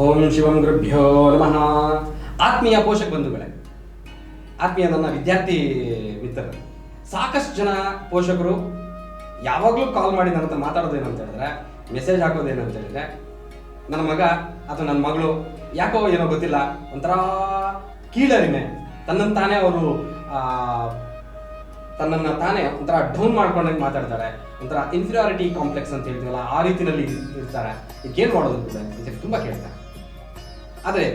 ಓಂ ಶಿವಂ ಗುರುಭ್ಯೋ ನಮಃ. ಆತ್ಮೀಯ ಪೋಷಕ ಬಂಧುಗಳೇ, ಆತ್ಮೀಯ ನನ್ನ ವಿದ್ಯಾರ್ಥಿ ಮಿತ್ರರು, ಸಾಕಷ್ಟು ಜನ ಪೋಷಕರು ಯಾವಾಗಲೂ ಕಾಲ್ ಮಾಡಿ ನನ್ನ ಹತ್ರ ಮಾತಾಡೋದೇನು ಅಂತ ಹೇಳಿದ್ರೆ, ಮೆಸೇಜ್ ಹಾಕೋದೇನು ಅಂತ ಹೇಳಿದ್ರೆ, ನನ್ನ ಮಗ ಅಥವಾ ನನ್ನ ಮಗಳು ಯಾಕೋ ಏನೋ ಗೊತ್ತಿಲ್ಲ, ಒಂಥರ ಕೀಳರಿಮೆ, ತನ್ನನ್ನು ತಾನೇ ಒಂಥರ ಡೌನ್ ಮಾಡ್ಕೊಂಡಂಗೆ ಮಾತಾಡ್ತಾರೆ, ಒಂಥರ ಇನ್ಫೀರಿಯಾರಿಟಿ ಕಾಂಪ್ಲೆಕ್ಸ್ ಅಂತ ಹೇಳ್ತೀವಲ್ಲ ಆ ರೀತಿಯಲ್ಲಿ ಇರ್ತಾರೆ. ಈಗೇನು ಮಾಡೋದು ಅಂತ ತುಂಬ ಕೇಳ್ತಾರೆ. ಆದರೆ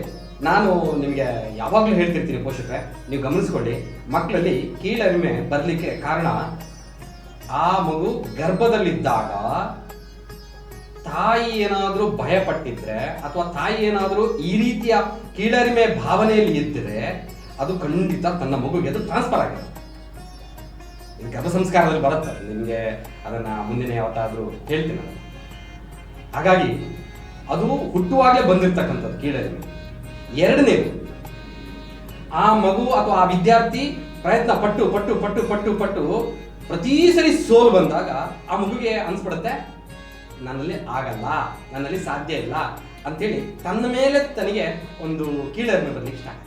ನಾನು ನಿಮಗೆ ಯಾವಾಗಲೂ ಹೇಳ್ತಿರ್ತೀನಿ ಪೋಷಕರೇ, ನೀವು ಗಮನಿಸ್ಕೊಳ್ಳಿ, ಮಕ್ಕಳಲ್ಲಿ ಕೀಳರಿಮೆ ಬರಲಿಕ್ಕೆ ಕಾರಣ ಆ ಮಗು ಗರ್ಭದಲ್ಲಿದ್ದಾಗ ತಾಯಿ ಏನಾದರೂ ಭಯಪಟ್ಟಿದ್ರೆ ಅಥವಾ ತಾಯಿ ಏನಾದರೂ ಈ ರೀತಿಯ ಕೀಳರಿಮೆ ಭಾವನೆಯಲ್ಲಿ ಇದ್ದರೆ ಅದು ಖಂಡಿತ ತನ್ನ ಮಗುಗೆ ಅದು ಟ್ರಾನ್ಸ್ಫರ್ ಆಗಿದೆ. ಗರ್ಭ ಸಂಸ್ಕಾರದಲ್ಲಿ ಬರುತ್ತೆ, ನಿಮಗೆ ಅದನ್ನ ಮುಂದಿನ ಯಾವತ್ತಾದ್ರೂ ಹೇಳ್ತೀನಿ ನಾನು. ಹಾಗಾಗಿ ಅದು ಹುಟ್ಟುವಾಗಲೇ ಬಂದಿರ್ತಕ್ಕಂಥದ್ದು ಕೀಳರಿಮೆ. ಎರಡನೇದು, ಆ ಮಗು ಅಥವಾ ಆ ವಿದ್ಯಾರ್ಥಿ ಪ್ರಯತ್ನ ಪಟ್ಟು ಪಟ್ಟು ಪಟ್ಟು ಪಟ್ಟು ಪಟ್ಟು ಪ್ರತಿ ಸರಿ ಸೋಲು ಬಂದಾಗ ಆ ಮಗುಗೆ ಅನ್ಸ್ಬಿಡುತ್ತೆ, ನನ್ನಲ್ಲಿ ಆಗಲ್ಲ, ನನ್ನಲ್ಲಿ ಸಾಧ್ಯ ಇಲ್ಲ ಅಂತೇಳಿ ತನ್ನ ಮೇಲೆ ತನಗೆ ಒಂದು ಕೀಳರಿಮೆ ಬರ್ಲಿಕ್ಕೆ ಸ್ಟಾರ್ಟ್.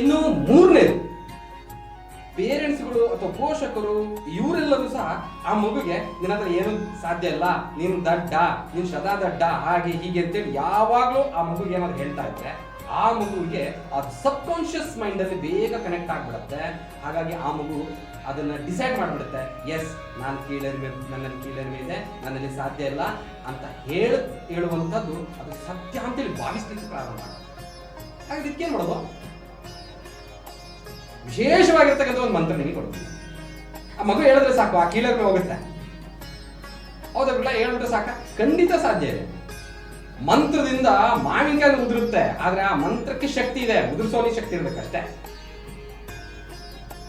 ಇನ್ನು ಮೂರನೇದು, ಪೇರೆಂಟ್ಸ್ಗಳು ಅಥವಾ ಪೋಷಕರು ಇವರೆಲ್ಲರೂ ಸಹ ಆ ಮಗುಗೆ ನಿನ್ನ ಹತ್ರ ಏನು ಸಾಧ್ಯ ಇಲ್ಲ, ನೀನು ದಡ್ಡ, ನೀನು ಸದಾ ದಡ್ಡ, ಹಾಗೆ ಹೀಗೆ ಅಂತೇಳಿ ಯಾವಾಗಲೂ ಆ ಮಗುಗೆ ಏನಾದ್ರು ಹೇಳ್ತಾ ಇದ್ರೆ ಆ ಮಗುವಿಗೆ ಅದು ಸಬ್ ಕಾನ್ಶಿಯಸ್ ಮೈಂಡ್ ಅಲ್ಲಿ ಬೇಗ ಕನೆಕ್ಟ್ ಆಗ್ಬಿಡುತ್ತೆ. ಹಾಗಾಗಿ ಆ ಮಗು ಅದನ್ನ ಡಿಸೈಡ್ ಮಾಡ್ಬಿಡುತ್ತೆ, ಎಸ್ ನಾನು ನನ್ನಲ್ಲಿ ಕೀಳರಿಮೆ ಇದೆ, ನನ್ನಲ್ಲಿ ಸಾಧ್ಯ ಇಲ್ಲ ಅಂತ ಹೇಳುವಂಥದ್ದು ಅದು ಸತ್ಯ ಅಂತೇಳಿ ಭಾವಿಸ್ಲಿಕ್ಕೆ ಪ್ರಾರಂಭ ಮಾಡುತ್ತೆ. ಹಾಗೆ ಇದಕ್ಕೇನು ಮಾಡೋದು? ವಿಶೇಷವಾಗಿರ್ತಕ್ಕಂಥ ಒಂದು ಮಂತ್ರ ನಿಮಗೆ ಕೊಡ್ತೀನಿ. ಆ ಮಗು ಹೇಳಿದ್ರೆ ಸಾಕು, ಆ ಕೀಳರಿಮೆ ಹೋಗುತ್ತೆ. ಹೌದಲ್ಲ, ಹೇಳ್ಬಿಟ್ರೆ ಸಾಕ? ಖಂಡಿತ ಸಾಧ್ಯ ಇದೆ. ಮಂತ್ರದಿಂದ ಮಾವಿನಕಾಯಿ ಉದುರುತ್ತೆ, ಆದ್ರೆ ಆ ಮಂತ್ರಕ್ಕೆ ಶಕ್ತಿ ಇದೆ, ಉದುರಿಸೋನಿಗೆ ಶಕ್ತಿ ಇರ್ಬೇಕಷ್ಟೇ.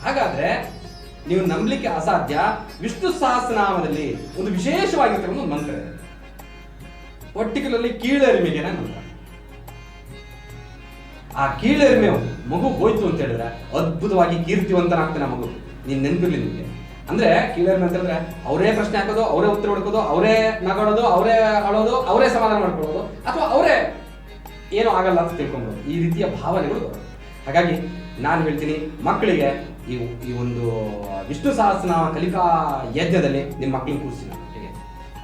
ಹಾಗಾದ್ರೆ ನೀವು ನಂಬಲಿಕ್ಕೆ ಅಸಾಧ್ಯ, ವಿಷ್ಣು ಸಹಸ್ರನಾಮದಲ್ಲಿ ಒಂದು ವಿಶೇಷವಾಗಿರ್ತಕ್ಕಂಥ ಒಂದು ಮಂತ್ರ ಇದೆ, ಪರ್ಟಿಕ್ಯುಲರ್ಲಿ ಕೀಳರಿಮೆಗೆ ಮಂತ್ರ. ಆ ಕೀಳರಿಮೆ ಮಗು ಹೋಯ್ತು ಅಂತ ಹೇಳಿದ್ರೆ ಅದ್ಭುತವಾಗಿ ಕೀರ್ತಿವಂತನಾಗ್ತಾನೆ ಮಗು. ನೀನ್ ನೆನಪಿರ್ಲಿ ನಿಮ್ಗೆ. ಅಂದ್ರೆ ಕೀಳರಿಮೆ ಅಂತ ಹೇಳಿದ್ರೆ ಅವರೇ ಪ್ರಶ್ನೆ ಹಾಕೋದು, ಅವರೇ ಉತ್ತರ ಹುಡುಕೋದು, ಅವರೇ ನಗಾಡೋದು, ಅವರೇ ಅಳೋದು, ಅವರೇ ಸಮಾಧಾನ ಮಾಡ್ಕೊಳ್ಳೋದು, ಅಥವಾ ಅವರೇ ಏನೂ ಆಗಲ್ಲ ಅಂತ ತಿಳ್ಕೊಂಬೋದು. ಈ ರೀತಿಯ ಭಾವನೆಗಳು ಬರೋದು. ಹಾಗಾಗಿ ನಾನು ಹೇಳ್ತೀನಿ, ಮಕ್ಕಳಿಗೆ ಈ ಒಂದು ವಿಷ್ಣು ಸಹಸ್ರನಾಮ ಕಲಿಕಾ ಯಜ್ಞದಲ್ಲಿ ನಿಮ್ಮ ಮಕ್ಕಳನ್ನ ಕೂರಿಸಿ ಮಟ್ಟಿಗೆ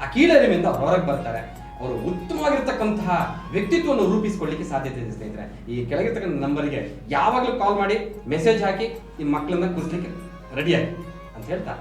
ಆ ಕೀಳರಿಮೆಯಿಂದ ಹೊರಗೆ ಬರ್ತಾರೆ. ಅವರು ಉತ್ತಮವಾಗಿರ್ತಕ್ಕಂತಹ ವ್ಯಕ್ತಿತ್ವವನ್ನು ರೂಪಿಸಿಕೊಳ್ಳಿಕ್ಕೆ ಸಾಧ್ಯತೆ ಇದೆ. ಸ್ನೇಹಿತರೆ, ಈ ಕೆಳಗಿರ್ತಕ್ಕಂಥ ನಂಬರ್ಗೆ ಯಾವಾಗಲೂ ಕಾಲ್ ಮಾಡಿ ಮೆಸೇಜ್ ಹಾಕಿ ನಿಮ್ಮ ಮಕ್ಕಳನ್ನ ಕೂರಿಸಲಿಕ್ಕೆ ರೆಡಿಯಾಗಿ ಅಂತ ಹೇಳ್ತಾ